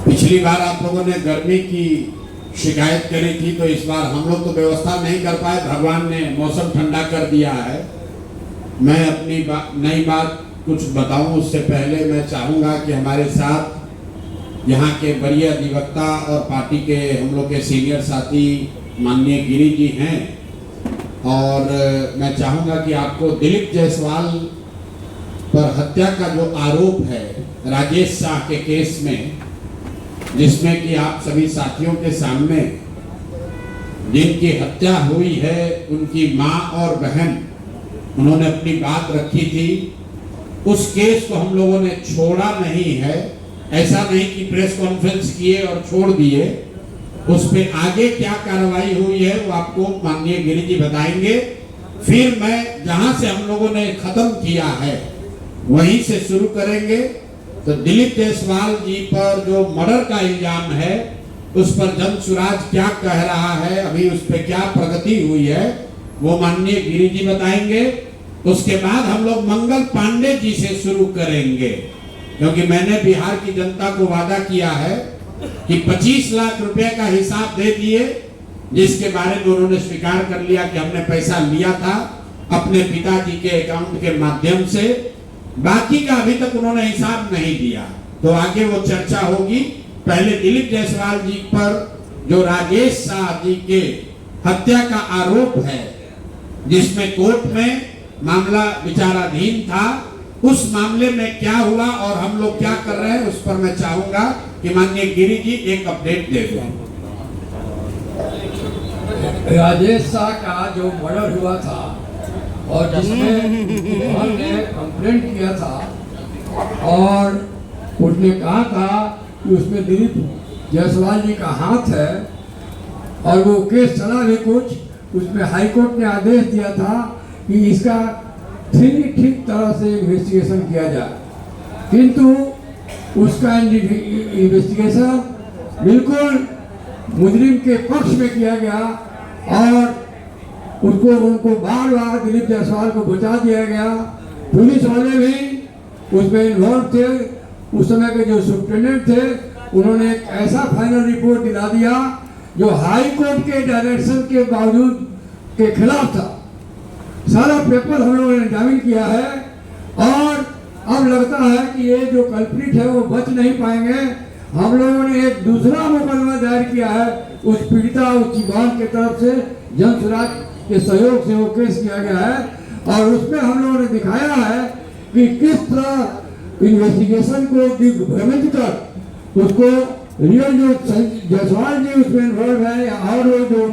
पिछली बार आप लोगों ने गर्मी की शिकायत करी थी, तो इस बार हम लोग तो व्यवस्था नहीं कर पाए। भगवान ने मौसम ठंडा कर दिया है। मैं अपनी नई बात कुछ बताऊं उससे पहले मैं चाहूँगा कि हमारे साथ यहाँ के वरीय अधिवक्ता और पार्टी के हम लोग के सीनियर साथी माननीय गिरी जी हैं, और मैं चाहूँगा कि आपको दिलीप जायसवाल पर हत्या का जो आरोप है राजेश शाह के केस में, जिसमें कि आप सभी साथियों के सामने जिनकी हत्या हुई है उनकी माँ और बहन, उन्होंने अपनी बात रखी थी, उस केस को हम लोगों ने छोड़ा नहीं है। ऐसा नहीं कि प्रेस कॉन्फ्रेंस किए और छोड़ दिए। उस पे आगे क्या कार्रवाई हुई है वो आपको माननीय गिरी जी बताएंगे। फिर मैं जहां से हम लोगों ने खत्म किया है वहीं से शुरू करेंगे। तो दिलीप जायसवाल जी पर जो मर्डर का इल्जाम है उस पर जनसुराज क्या कह रहा है, अभी उस पर क्या प्रगति हुई है, वो माननीय गिरी जी बताएंगे। उसके बाद हम लोग मंगल पांडे जी से शुरू करेंगे, क्योंकि मैंने बिहार की जनता को वादा किया है कि 25 लाख रुपए का हिसाब दे दिए, जिसके बारे में उन्होंने स्वीकार कर लिया कि हमने पैसा लिया था अपने पिताजी के अकाउंट के माध्यम से। बाकी का अभी तक उन्होंने हिसाब नहीं दिया, तो आगे वो चर्चा होगी। पहले दिलीप जायसवाल जी पर जो राजेश शाह जी के हत्या का आरोप है, जिसमें कोर्ट में मामला विचाराधीन था, उस मामले में क्या हुआ और हम लोग क्या कर रहे हैं, उस पर मैं चाहूंगा कि माननीय गिरी जी एक अपडेट दे दें। राजेश शाह का जो मर्डर हुआ था और जिसमें उन्होंने कंप्लेंट किया था और उसने कहा था कि उसमें दिलीप जायसवाल जी का हाथ है और वो केस चला भी कुछ, उसमें हाईकोर्ट ने आदेश दिया था कि इसका ठीक तरह से इन्वेस्टिगेशन किया जाए, किंतु उसका इन्वेस्टिगेशन बिल्कुल मुजरिम के पक्ष में किया गया और उनको बार बार दिलीप जायसवाल को बचा दिया गया। पुलिस वाले भी उसमें इन्वॉल्व थे। उस समय के जो सुप्रिटेंडेंट थे उन्होंने एक ऐसा फाइनल रिपोर्ट दिला दिया जो हाई कोर्ट के डायरेक्शन के बावजूद के खिलाफ था। सारा पेपर हम लोगों ने एग्जामिन किया है और अब लगता है कि ये जो कल्प्रिट है वो बच नहीं पाएंगे। हम लोगों ने एक दूसरा मुकदमा दायर किया है उस पीड़िता उस चिबान के तरफ से, जनसुराज के सहयोग से वो केस किया गया है और उसमें हम लोगों ने दिखाया है कि किस तरह इन्वेस्टिगेशन को दिग्भ्रमित कर उसको रियल जो जायसवाल जी उसमें इन्वॉल्व है और वो जो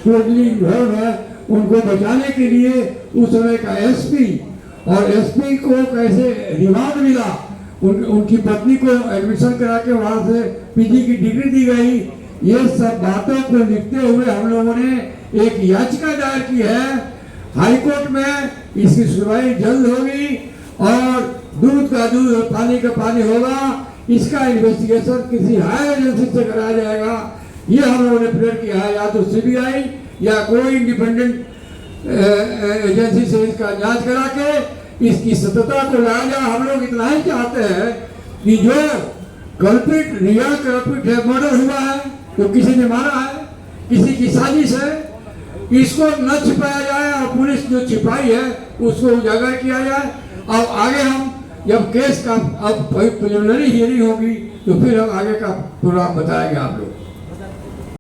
टोटली इन्वॉल्व है उनको बचाने के लिए उस समय का एसपी और एसपी को कैसे रिमांड मिला, उनकी पत्नी को एडमिशन करा के वहां से पीजी की डिग्री दी गई। ये सब बातों को लिखते हुए हम लोगों ने एक याचिका दायर की है हाई कोर्ट में। इसकी सुनवाई जल्द होगी और दूध का दूध और पानी का पानी होगा। इसका इन्वेस्टिगेशन किसी हाई एजेंसी से कराया जाएगा, ये हम लोगों ने प्रेयर किया है, या तो सीबीआई या कोई इंडिपेंडेंट एजेंसी से इसका जांच करा के इसकी सत्यता को लाया जाए। हम लोग इतना ही चाहते हैं कि जो कल्प्रिट रियल कल्प्रिट है, मर्डर हुआ है तो किसी ने मारा है, किसी की साजिश है, इसको न छिपाया जाए और पुलिस जो छिपाई है उसको उजागर किया जाए। और आगे हम जब केस का अब प्रिलिमिनरी हियरिंग होगी तो फिर हम आगे का प्रोग्राम बताएंगे आप लोग।